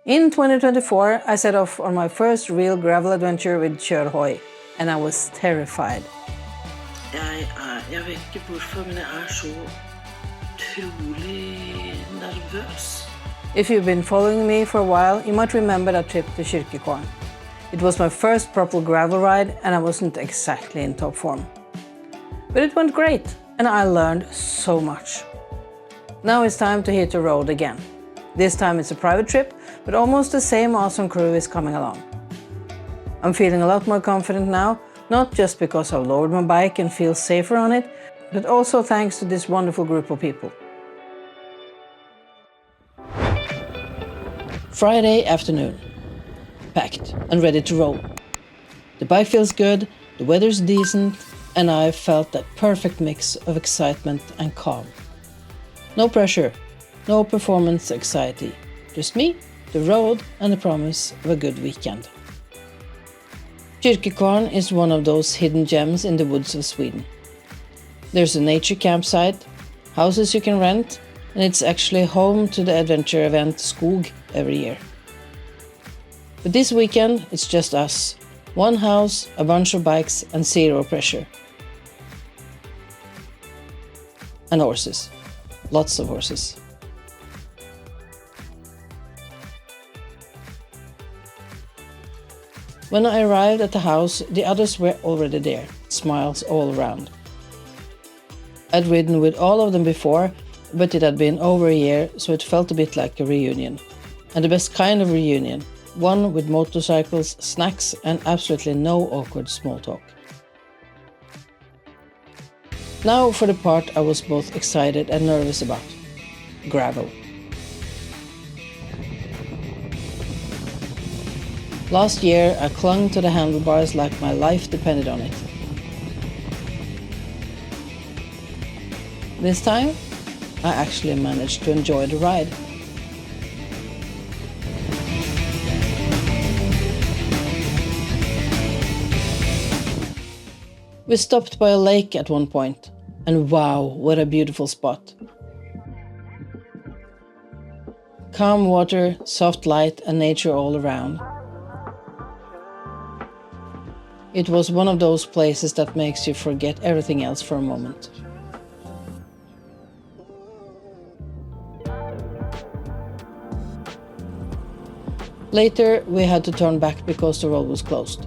In 2024, I set off on my first real gravel adventure with Kyrkekvarn, and I was terrified. Jeg vet ikke hvorfor, men jeg så utrolig nervøs. If you've been following me for a while, you might remember that trip to Kyrkekvarn. It was my first proper gravel ride, and I wasn't exactly in top form. But it went great, and I learned so much. Now it's time to hit the road again. This time it's a private trip, but almost the same awesome crew is coming along. I'm feeling a lot more confident now, not just because I've lowered my bike and feel safer on it, but also thanks to this wonderful group of people. Friday afternoon. Packed and ready to roll. The bike feels good, the weather's decent, and I felt that perfect mix of excitement and calm. No pressure, no performance anxiety, just me, the road, and the promise of a good weekend. Kyrkekvarn is one of those hidden gems in the woods of Sweden. There's a nature campsite, houses you can rent, and it's actually home to the adventure event SKOG every year. But this weekend, it's just us. One house, a bunch of bikes, and zero pressure. And horses. Lots of horses. When I arrived at the house, the others were already there, smiles all around. I'd ridden with all of them before, but it had been over a year, so it felt a bit like a reunion. And the best kind of reunion. One with motorcycles, snacks, and absolutely no awkward small talk. Now for the part I was both excited and nervous about. Gravel. Last year I clung to the handlebars like my life depended on it. This time I actually managed to enjoy the ride. We stopped by a lake at one point, and wow, what a beautiful spot. Calm water, soft light, and nature all around. It was one of those places that makes you forget everything else for a moment. Later, we had to turn back because the road was closed,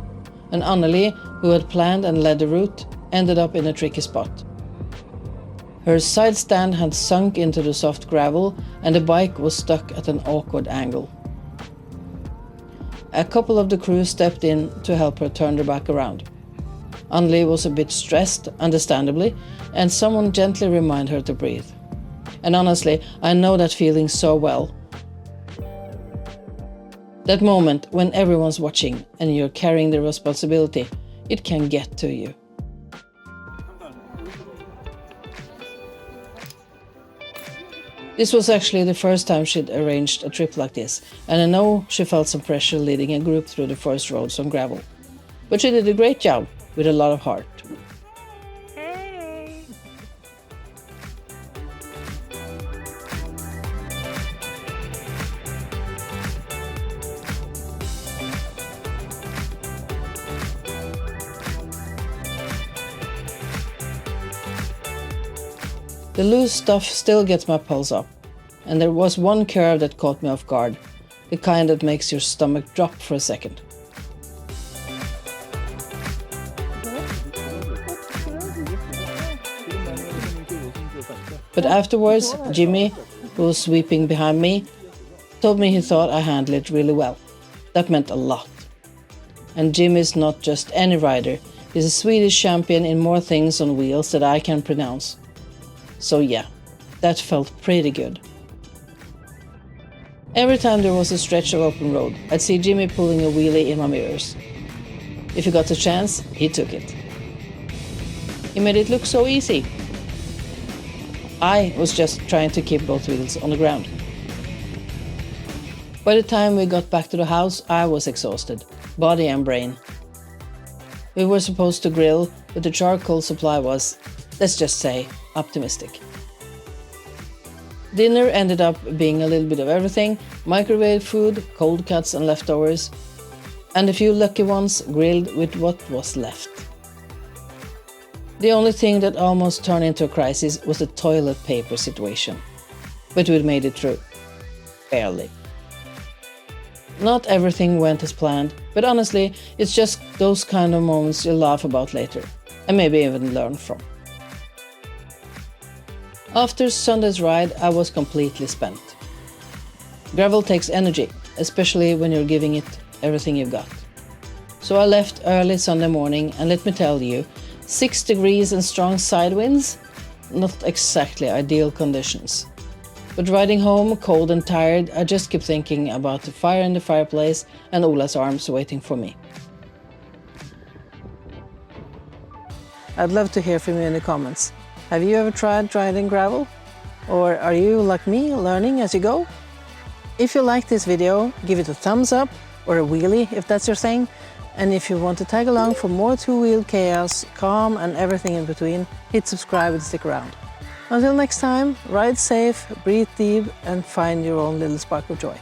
and Anneli, who had planned and led the route, ended up in a tricky spot. Her side stand had sunk into the soft gravel, and the bike was stuck at an awkward angle. A couple of the crew stepped in to help her turn the bike around. Anneli was a bit stressed, understandably, and someone gently reminded her to breathe. And honestly, I know that feeling so well. That moment when everyone's watching and you're carrying the responsibility, it can get to you. This was actually the first time she'd arranged a trip like this, and I know she felt some pressure leading a group through the first roads on gravel. But she did a great job, with a lot of heart. Hey! The loose stuff still gets my pulse up, and there was one curve that caught me off guard, the kind that makes your stomach drop for a second. But afterwards, Jimmy, who was sweeping behind me, told me he thought I handled it really well. That meant a lot. And Jimmy's not just any rider, he's a Swedish champion in more things on wheels that I can pronounce. So yeah, that felt pretty good. Every time there was a stretch of open road, I'd see Jimmy pulling a wheelie in my mirrors. If he got the chance, he took it. He made it look so easy. I was just trying to keep both wheels on the ground. By the time we got back to the house, I was exhausted, body and brain. We were supposed to grill, but the charcoal supply was, let's just say, optimistic. Dinner ended up being a little bit of everything: microwave food, cold cuts and leftovers, and a few lucky ones grilled with what was left. The only thing that almost turned into a crisis was the toilet paper situation. But we made it through. Barely. Not everything went as planned, but honestly, it's just those kind of moments you'll laugh about later, and maybe even learn from. After Sunday's ride, I was completely spent. Gravel takes energy, especially when you're giving it everything you've got. So I left early Sunday morning, and let me tell you, 6 degrees and strong side winds? Not exactly ideal conditions. But riding home, cold and tired, I just kept thinking about the fire in the fireplace and Ola's arms waiting for me. I'd love to hear from you in the comments. Have you ever tried riding gravel? Or are you, like me, learning as you go? If you like this video, give it a thumbs up, or a wheelie if that's your thing. And if you want to tag along for more two-wheel chaos, calm and everything in between, hit subscribe and stick around. Until next time, ride safe, breathe deep and find your own little spark of joy.